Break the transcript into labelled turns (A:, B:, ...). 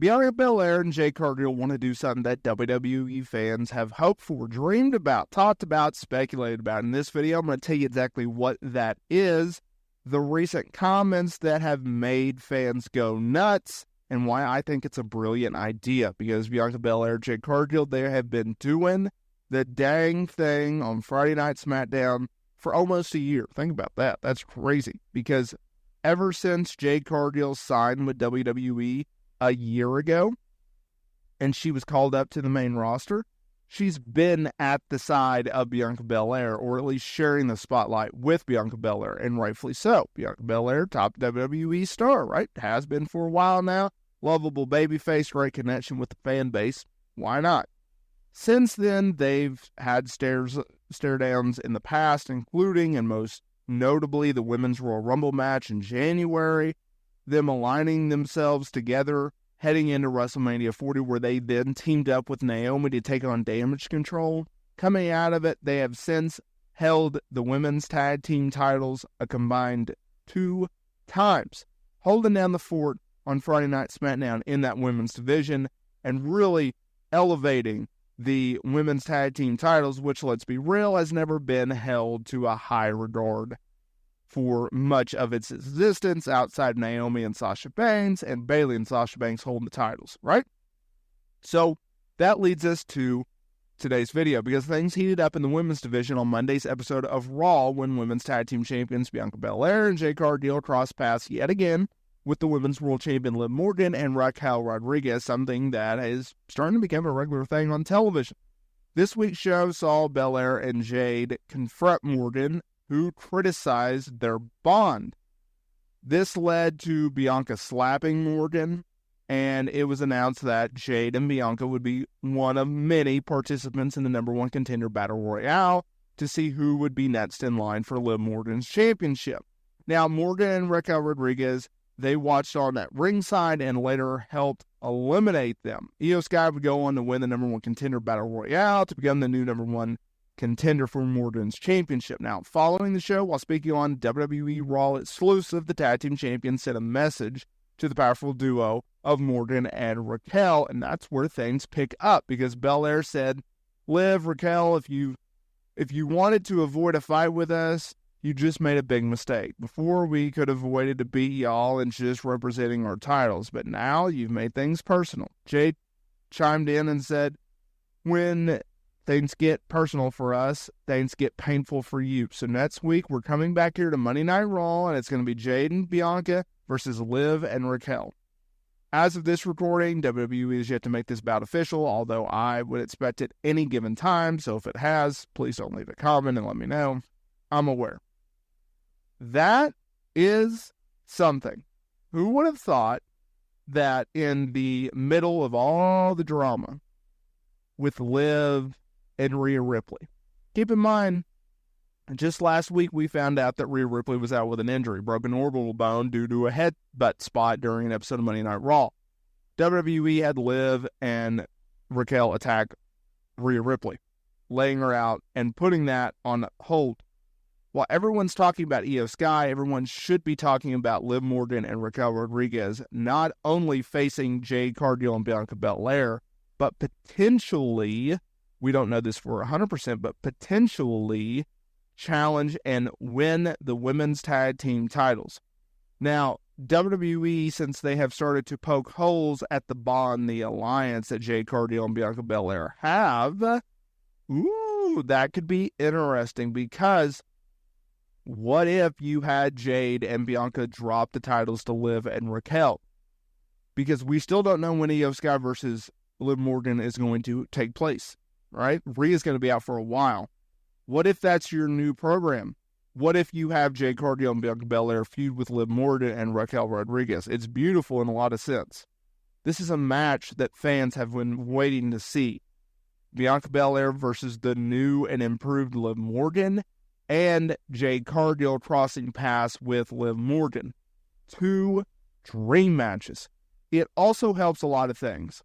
A: Bianca Belair and Jade Cargill want to do something that WWE fans have hoped for, dreamed about, talked about, speculated about. In this video, I'm going to tell you exactly what that is, the recent comments that have made fans go nuts, and why I think it's a brilliant idea. Because Bianca Belair and Jade Cargill, they have been doing the dang thing on Friday Night SmackDown for almost a year. Think about that. That's crazy. Because ever since Jade Cargill signed with WWE a year ago, and she was called up to the main roster, she's been at the side of Bianca Belair, or at least sharing the spotlight with Bianca Belair, and rightfully so. Bianca Belair, top WWE star, right? Has been for a while now. Lovable babyface, great connection with the fan base. Why not? Since then, they've had stare downs in the past, including and most notably the Women's Royal Rumble match in January, them aligning themselves together heading into WrestleMania 40, where they then teamed up with Naomi to take on Damage Control. Coming out of it, they have since held the women's tag team titles a combined 2 times, holding down the fort on Friday Night SmackDown in that women's division, and really elevating the women's tag team titles, which, let's be real, has never been held to a high regard for much of its existence outside Naomi and Sasha Banks, and Bayley and Sasha Banks holding the titles, right? So that leads us to today's video, because things heated up in the women's division on Monday's episode of Raw when women's tag team champions Bianca Belair and Jade Cargill crossed paths yet again with the women's world champion Liv Morgan and Raquel Rodriguez, something that is starting to become a regular thing on television. This week's show saw Belair and Jade confront Morgan, who criticized their bond. This led to Bianca slapping Morgan, and it was announced that Jade and Bianca would be one of many participants in the #1 Contender Battle Royale to see who would be next in line for Liv Morgan's championship. Now, Morgan and Raquel Rodriguez, they watched on at ringside and later helped eliminate them. Io Sky would go on to win the #1 Contender Battle Royale to become the new #1 contender for Morgan's championship. Now, following the show, while speaking on WWE Raw exclusive, the tag team champions sent a message to the powerful duo of Morgan and Raquel, and that's where things pick up, because Belair said, Liv, Raquel, if you wanted to avoid a fight with us, you just made a big mistake. Before, we could have waited to beat y'all and just representing our titles, but now you've made things personal. Jade chimed in and said, when things get personal for us, things get painful for you. So next week, we're coming back here to Monday Night Raw, and it's going to be Jade and Bianca versus Liv and Raquel. As of this recording, WWE is yet to make this bout official, although I would expect it any given time, so if it has, please don't leave a comment and let me know. I'm aware. That is something. Who would have thought that in the middle of all the drama with Liv and Rhea Ripley? Keep in mind, just last week we found out that Rhea Ripley was out with an injury, broken orbital bone due to a headbutt spot during an episode of Monday Night Raw. WWE had Liv and Raquel attack Rhea Ripley, laying her out and putting that on hold. While everyone's talking about Io Sky, everyone should be talking about Liv Morgan and Raquel Rodriguez not only facing Jade Cargill and Bianca Belair, but potentially, we don't know this for 100%, but potentially challenge and win the women's tag team titles. Now, WWE, since they have started to poke holes at the bond, the alliance that Jade Cargill and Bianca Belair have, that could be interesting, because what if you had Jade and Bianca drop the titles to Liv and Raquel? Because we still don't know when Io Sky versus Liv Morgan is going to take place, right? Rhea's going to be out for a while. What if that's your new program? What if you have Jade Cargill and Bianca Belair feud with Liv Morgan and Raquel Rodriguez? It's beautiful in a lot of sense. This is a match that fans have been waiting to see. Bianca Belair versus the new and improved Liv Morgan, and Jade Cargill crossing paths with Liv Morgan. 2 dream matches. It also helps a lot of things.